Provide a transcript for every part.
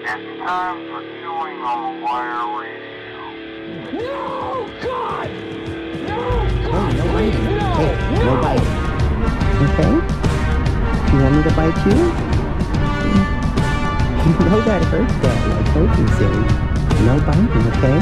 It's time for chewing on the wire radio. No, God! No, Hey, God, no please, biting. no! Hey, no No! biting. Okay? You want me to bite you? You know that hurts, Daddy. I told you, silly. No biting, okay?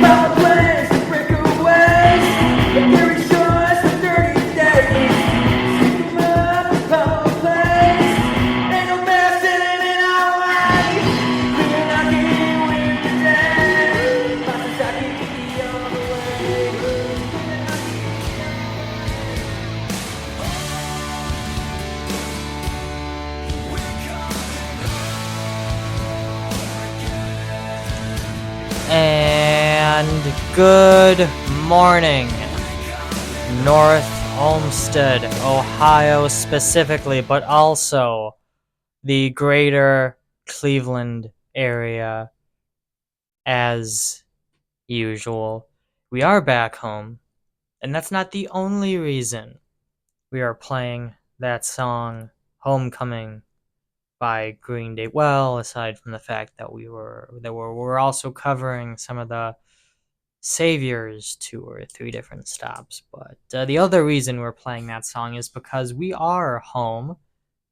Power plants and breakaways, they carry shores for 30 days. Stick 'em up in power plants, ain't no messing in our way. We're not here with the day, Masasaki on the way. And good morning, North Olmsted, Ohio specifically, but also the greater Cleveland area as usual. We are back home, and that's not the only reason we are playing that song, Homecoming, by Green Day. Well, aside from the fact that we're also covering some of the Saviors 2 or 3 different stops, but the other reason we're playing that song is because we are home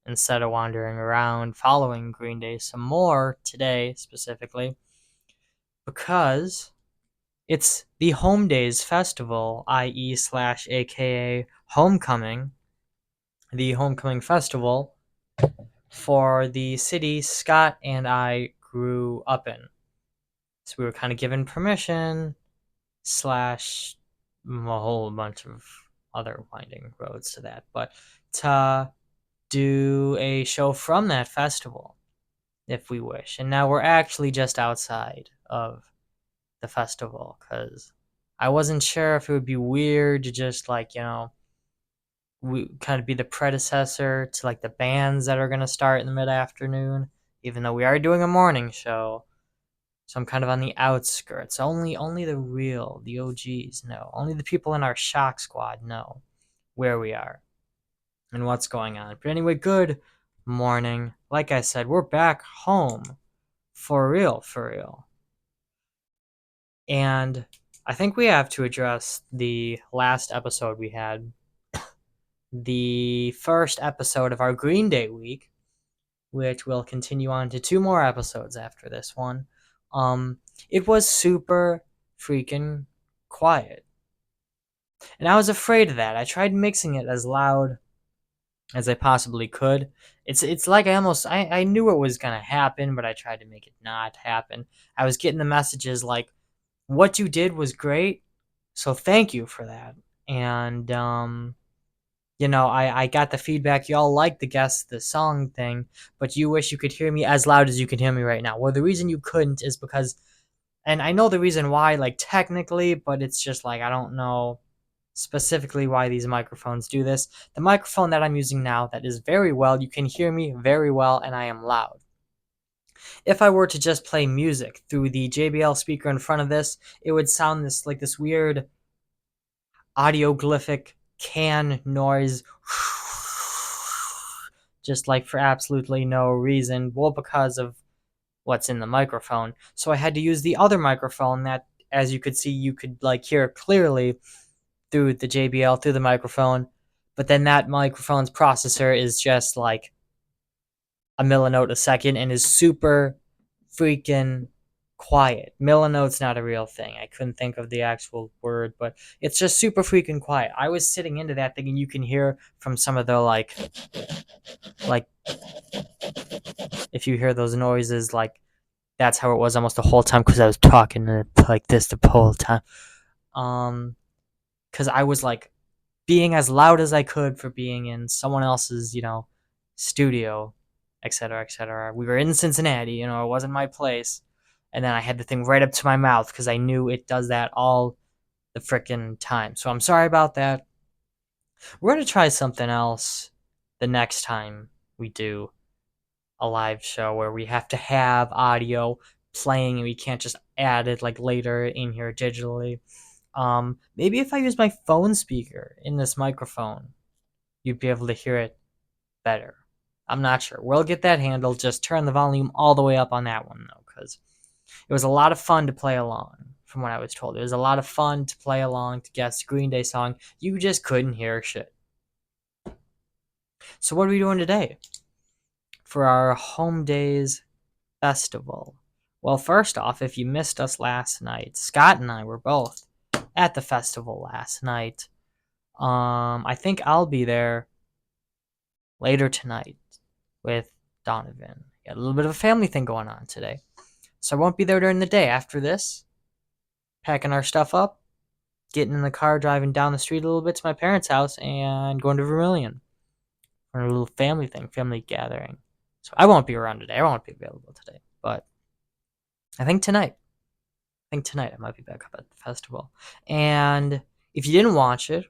instead of wandering around following Green Day some more today specifically, because it's the Homedays festival, i.e. slash aka Homecoming, the Homecoming Festival for the city Scott and I grew up in. So we were kind of given permission slash a whole bunch of other winding roads to that, but to do a show from that festival if we wish. And now we're actually just outside of the festival because I wasn't sure if it would be weird to just we kind of be the predecessor to like the bands that are going to start in the mid-afternoon, even though we are doing a morning show. So I'm kind of on the outskirts. Only the OGs know. Only the people in our shock squad know where we are and what's going on. But anyway, good morning. Like I said, we're back home for real, for real. And I think we have to address the last episode we had, the first episode of our Green Day week, which will continue on to 2 more episodes after this one. It was super freaking quiet. And I was afraid of that. I tried mixing it as loud as I possibly could. It's like I knew what was gonna happen, but I tried to make it not happen. I was getting the messages like, what you did was great, so thank you for that. And I got the feedback y'all liked the song thing, but you wish you could hear me as loud as you can hear me right now. Well, the reason you couldn't is because, and I know the reason why, like technically, but it's just like I don't know specifically why these microphones do this. The microphone that I'm using now, that is very well, you can hear me very well, and I am loud. If I were to just play music through the JBL speaker in front of this, it would sound this weird audioglyphic can noise, just like for absolutely no reason. Well, because of what's in the microphone. So I had to use the other microphone that, as you could see, you could like hear clearly through the JBL, through the microphone. But then that microphone's processor is just like a millinote a second and is super freaking quiet. Millinote's not a real thing. I couldn't think of the actual word, but it's just super freaking quiet. I was sitting into that thing and you can hear from some of the like if you hear those noises, like that's how it was almost the whole time because I was talking like this the whole time. Because I was like being as loud as I could for being in someone else's, studio, etc., etc. We were in Cincinnati, it wasn't my place. And then I had the thing right up to my mouth because I knew it does that all the frickin' time. So I'm sorry about that. We're going to try something else the next time we do a live show where we have to have audio playing and we can't just add it like later in here digitally. Maybe if I use my phone speaker in this microphone, you'd be able to hear it better. I'm not sure. We'll get that handled. Just turn the volume all the way up on that one, though, because it was a lot of fun to play along, from what I was told. It was a lot of fun to play along to guess Green Day song. You just couldn't hear shit. So what are we doing today for our Homedays festival? Well, first off, if you missed us last night, Scott and I were both at the festival last night. I think I'll be there later tonight with Donovan. Got a little bit of a family thing going on today. So I won't be there during the day. After this, packing our stuff up, getting in the car, driving down the street a little bit to my parents' house, and going to Vermilion for a little family thing, family gathering. So I won't be around today. I won't be available today. But I think tonight I might be back up at the festival. And if you didn't watch it,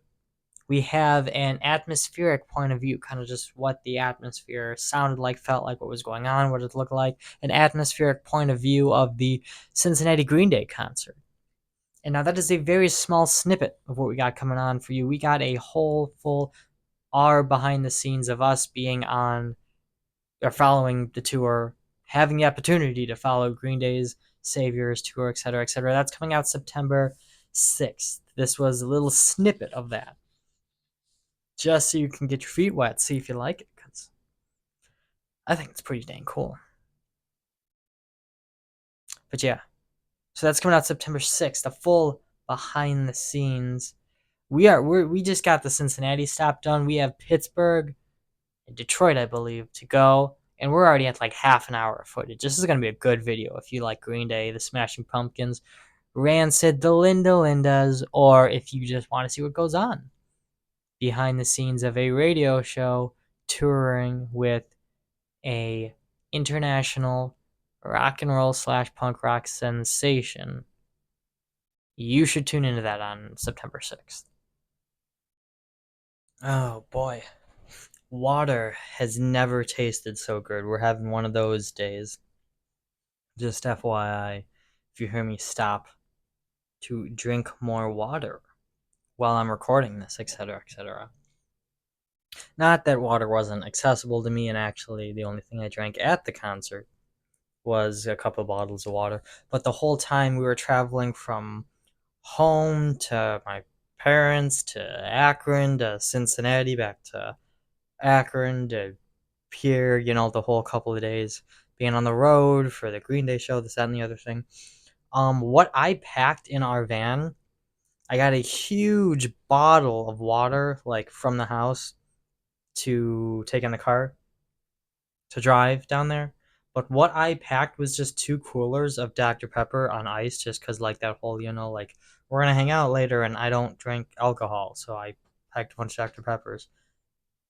we have an atmospheric point of view, kind of just what the atmosphere sounded like, felt like, what was going on, what it looked like. An atmospheric point of view of the Cincinnati Green Day concert. And now that is a very small snippet of what we got coming on for you. We got a whole full hour behind the scenes of us being on or following the tour, having the opportunity to follow Green Day's Saviors tour, etc., etc. That's coming out September 6th. This was a little snippet of that, just so you can get your feet wet, see if you like it, because I think it's pretty dang cool. But yeah, so that's coming out September 6th, a full behind the scenes. We just got the Cincinnati stop done. We have Pittsburgh and Detroit, I believe, to go, and we're already at like half an hour of footage. This is going to be a good video if you like Green Day, the Smashing Pumpkins, Rancid, the Linda Lindas, or if you just want to see what goes on behind the scenes of a radio show touring with a international rock and roll / punk rock sensation. You should tune into that on September 6th. Oh boy. Water has never tasted so good. We're having one of those days. Just FYI, if you hear me stop to drink more water while I'm recording this, etc., etc. Not that water wasn't accessible to me, and actually the only thing I drank at the concert was a couple of bottles of water. But the whole time we were traveling from home to my parents to Akron to Cincinnati, back to Akron to here, the whole couple of days being on the road for the Green Day show, this, that, and the other thing. What I packed in our van, I got a huge bottle of water, like from the house to take in the car to drive down there. But what I packed was just 2 coolers of Dr. Pepper on ice, just because, like, that whole, like, we're going to hang out later and I don't drink alcohol. So I packed a bunch of Dr. Peppers.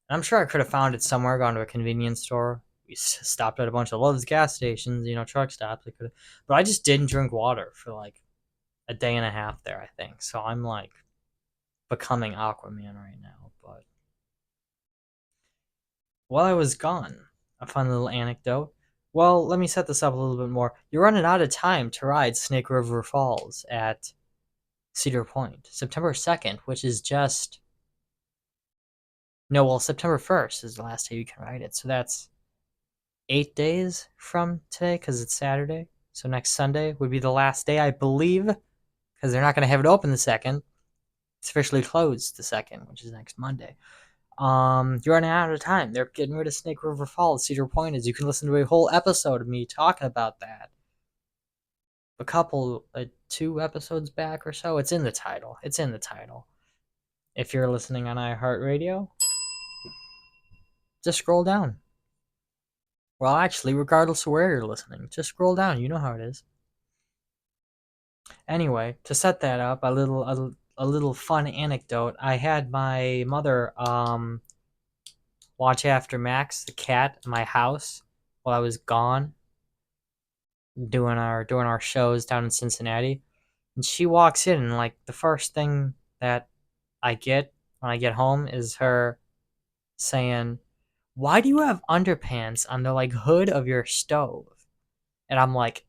And I'm sure I could have found it somewhere, gone to a convenience store. We stopped at a bunch of Love's gas stations, truck stops. But I just didn't drink water for like a day and a half there, I think. So I'm like becoming Aquaman right now. But while I was gone, a fun little anecdote. Well, let me set this up a little bit more. You're running out of time to ride Snake River Falls at Cedar Point, September 2nd, which is just... No, well, September 1st is the last day you can ride it. So that's 8 days from today, because it's Saturday. So next Sunday would be the last day, I believe, because they're not going to have it open the 2nd. It's officially closed the 2nd, which is next Monday. You're running out of time. They're getting rid of Snake River Falls. Cedar Point is. You can listen to a whole episode of me talking about that. A couple, 2 episodes back or so. It's in the title. If you're listening on iHeartRadio, just scroll down. Well, actually, regardless of where you're listening, just scroll down. You know how it is. Anyway, to set that up, a little fun anecdote. I had my mother watch after Max, the cat, in my house while I was gone doing our shows down in Cincinnati. And she walks in, and like the first thing that I get when I get home is her saying, why do you have underpants on the like hood of your stove? And I'm like,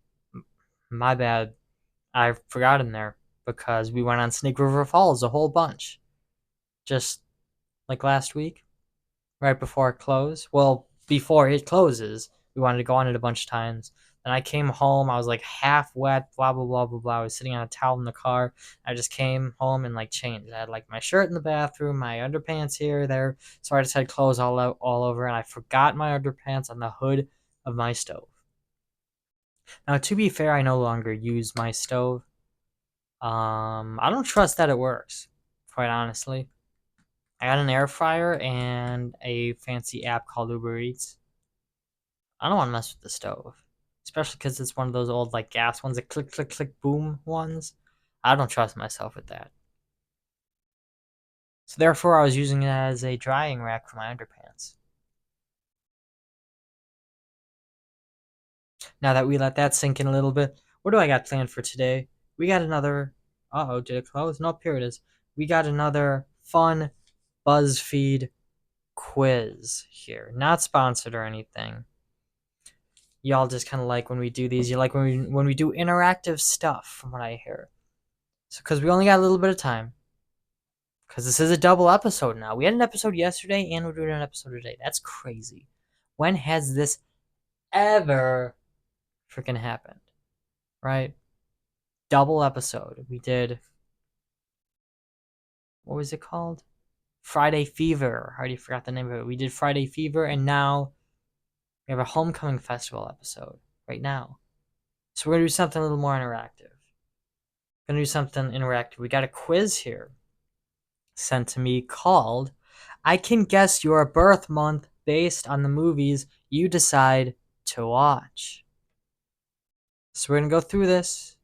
my bad. I forgot in there because we went on Snake River Falls a whole bunch. Just like last week, right before it closed. Well, before it closes, we wanted to go on it a bunch of times. Then I came home, I was like half wet, blah blah blah blah blah. I was sitting on a towel in the car. I just came home and like changed. I had like my shirt in the bathroom, my underpants here, there. So I just had clothes all over, and I forgot my underpants on the hood of my stove. Now, to be fair, I no longer use my stove. I don't trust that it works, quite honestly. I got an air fryer and a fancy app called Uber Eats. I don't want to mess with the stove, especially because it's one of those old like gas ones, that click click click boom ones. I don't trust myself with that. So therefore, I was using it as a drying rack for my underpants. Now that we let that sink in a little bit, what do I got planned for today? We got another. Uh oh, did it close? Nope, here it is. We got another fun BuzzFeed quiz here. Not sponsored or anything. Y'all just kind of like when we do these. You like when we do interactive stuff, from what I hear. So, because we only got a little bit of time, because this is a double episode now. We had an episode yesterday, and we're doing an episode today. That's crazy. When has this ever freaking happened? Right? Double episode. We did. What was it called? Friday Fever. I already forgot the name of it. We did Friday Fever, and now we have a Homecoming Festival episode right now. So we're gonna do something a little more interactive. Gonna do something interactive. We got a quiz here sent to me called I Can Guess Your Birth Month Based on the Movies You Decide to Watch. So we're gonna go through this.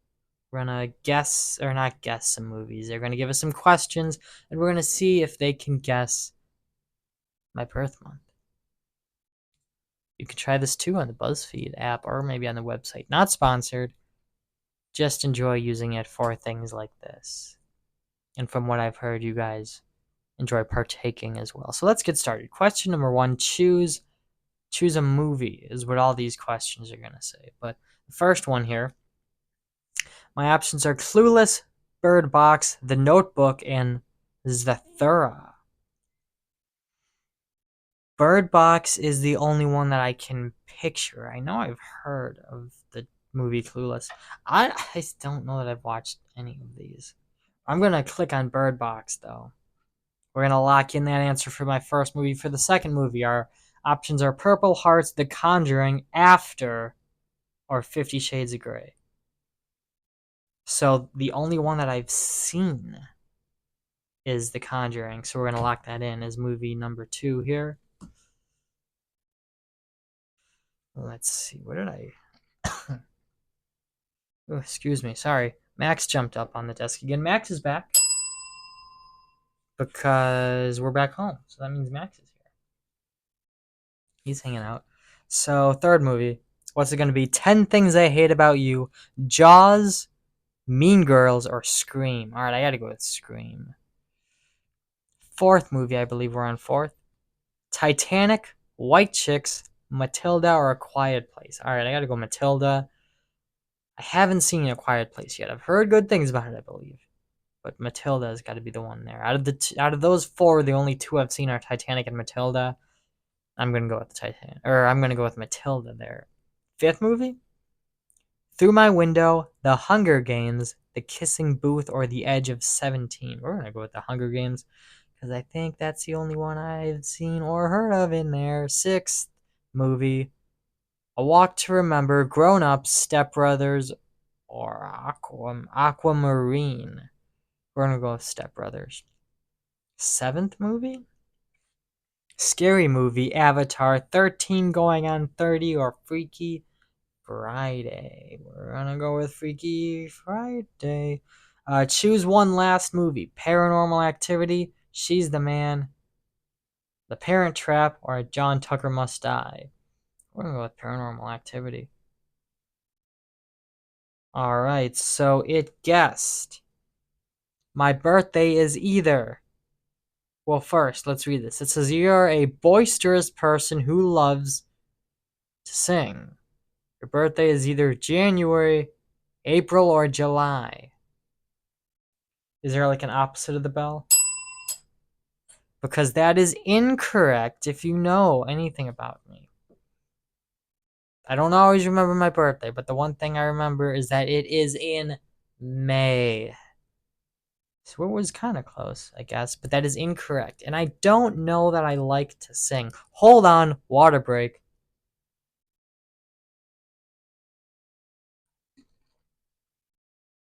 We're gonna guess, or not guess, some movies. They're gonna give us some questions, and we're gonna see if they can guess my birth month. You can try this too on the BuzzFeed app or maybe on the website. Not sponsored. Just enjoy using it for things like this. And from what I've heard, you guys enjoy partaking as well. So let's get started. Question number 1, choose a movie is what all these questions are going to say. But the first one here, my options are Clueless, Bird Box, The Notebook, and Zathura. Bird Box is the only one that I can picture. I know I've heard of the movie Clueless. I don't know that I've watched any of these. I'm going to click on Bird Box, though. We're going to lock in that answer for my first movie. For the second movie, our options are Purple Hearts, The Conjuring, After, or 50 Shades of Grey. So the only one that I've seen is The Conjuring. So we're going to lock that in as movie number 2 here. Let's see. What did I... Oh, excuse me. Sorry. Max jumped up on the desk again. Max is back. Because we're back home. So that means Max is here. He's hanging out. So, third movie. What's it going to be? 10 Things I Hate About You, Jaws, Mean Girls, or Scream? All right, I got to go with Scream. Fourth movie, I believe we're on fourth. Titanic, White Chicks, Matilda, or A Quiet Place? All right, I got to go Matilda. I haven't seen A Quiet Place yet. I've heard good things about it, I believe. But Matilda has got to be the one there. Out of those 4, the only 2 I've seen are Titanic and Matilda. I'm gonna go with the Titanic, or I'm gonna go with Matilda there. Fifth movie? Through My Window, The Hunger Games, The Kissing Booth, or The Edge of 17. We're gonna go with The Hunger Games because I think that's the only one I've seen or heard of in there. Sixth movie, A Walk to Remember, Grown Ups, Step Brothers, or Aquamarine. We're gonna go with Step Brothers. Seventh movie? Scary Movie, Avatar, 13 Going on 30, or Freaky Friday. We're gonna go with Freaky Friday. Choose one last movie. Paranormal Activity, She's the Man, The Parent Trap, or John Tucker Must Die. We're gonna go with Paranormal Activity. Alright, so it guessed. My birthday is either Well, first, let's read this. It says, you're a boisterous person who loves to sing. Your birthday is either January, April, or July. Is there like an opposite of the bell? Because that is incorrect if you know anything about me. I don't always remember my birthday, but the one thing I remember is that it is in May. So it was kind of close, I guess, but that is incorrect. And I don't know that I like to sing. Hold on, water break.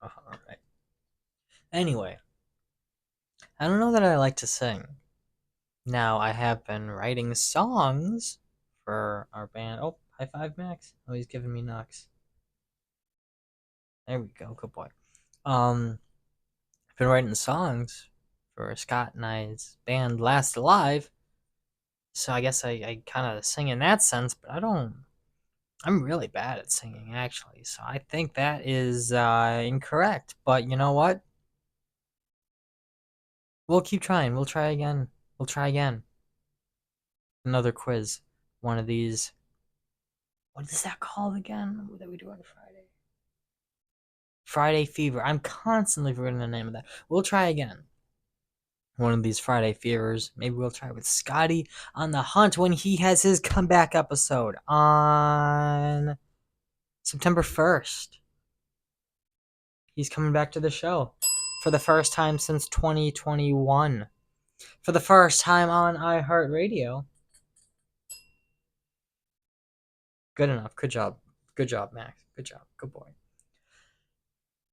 All right. Anyway, I don't know that I like to sing. Now, I have been writing songs for our band. Oh, high five, Max. Oh, he's giving me knocks. There we go. Good boy. I've been writing songs for Scott and I's band Last Alive. So I guess I kind of sing in that sense, but I'm really bad at singing, actually. So I think that is incorrect. But you know what? We'll keep trying. We'll try again. We'll try again. Another quiz. One of these. What is that called again? That we do on Friday? Friday Fever. I'm constantly forgetting the name of that. We'll try again. One of these Friday Fevers. Maybe we'll try with Scotty on the hunt when he has his comeback episode on September 1st. He's coming back to the show for the first time since 2021. For the first time on iHeartRadio. Good enough. Good job. Good job, Max. Good job. Good boy.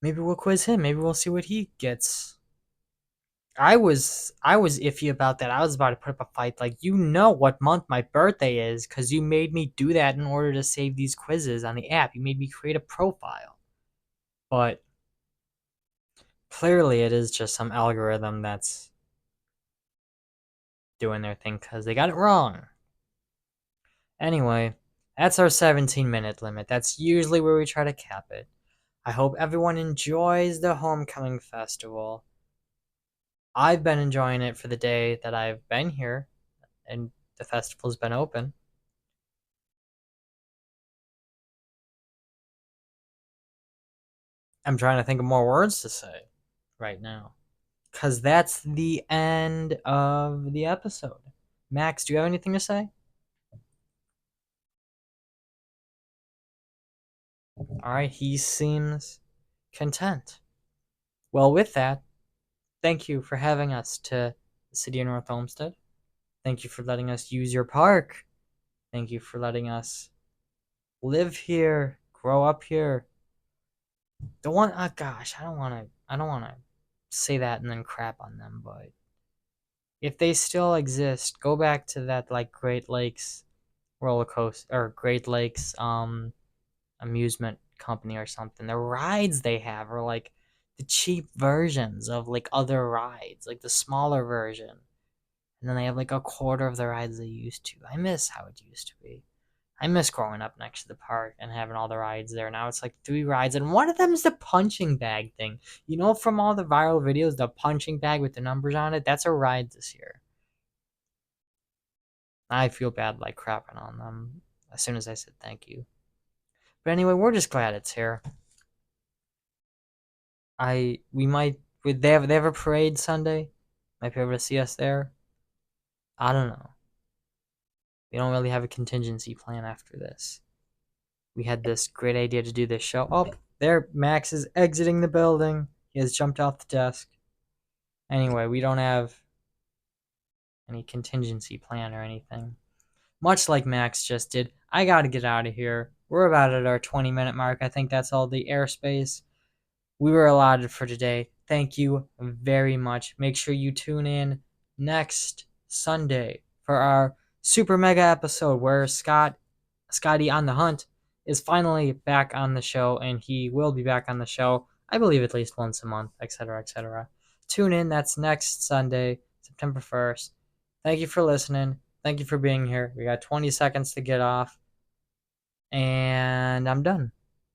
Maybe we'll quiz him. Maybe we'll see what he gets. I was iffy about that. I was about to put up a fight. Like, you know what month my birthday is because you made me do that in order to save these quizzes on the app. You made me create a profile. But clearly it is just some algorithm that's doing their thing because they got it wrong. Anyway, that's our 17-minute limit. That's usually where we try to cap it. I hope everyone enjoys the Homecoming Festival. I've been enjoying it for the day that I've been here and the festival's been open. I'm trying to think of more words to say right now. Because that's the end of the episode. Max, do you have anything to say? Alright, he seems content. Well, with that, thank you for having us to the city of North Olmsted. Thank you for letting us use your park. Thank you for letting us live here, grow up here. Gosh, I don't want to say that and then crap on them, but if they still exist, go back to that like Great Lakes roller coaster or Great Lakes amusement company or something. The rides they have are like the cheap versions of like other rides, like the smaller version. And then they have like a quarter of the rides they used to. I miss how it used to be. I miss growing up next to the park and having all the rides there. Now it's like 3 rides, and one of them is the punching bag thing. You know, from all the viral videos, the punching bag with the numbers on it, that's a ride this year. I feel bad like crapping on them as soon as I said thank you. But anyway, we're just glad it's here. They have a parade Sunday. Might be able to see us there. I don't know. We don't really have a contingency plan after this. We had this great idea to do this show. Oh, there, Max is exiting the building. He has jumped off the desk. Anyway, we don't have any contingency plan or anything. Much like Max just did. I gotta get out of here. We're about at our 20-minute mark. I think that's all the airspace we were allotted for today. Thank you very much. Make sure you tune in next Sunday for our super mega episode where Scotty on the Hunt is finally back on the show, and he will be back on the show, I believe, at least once a month, etc., etc. Tune in. That's next Sunday, September 1st. Thank you for listening. Thank you for being here. We got 20 seconds to get off, and I'm done.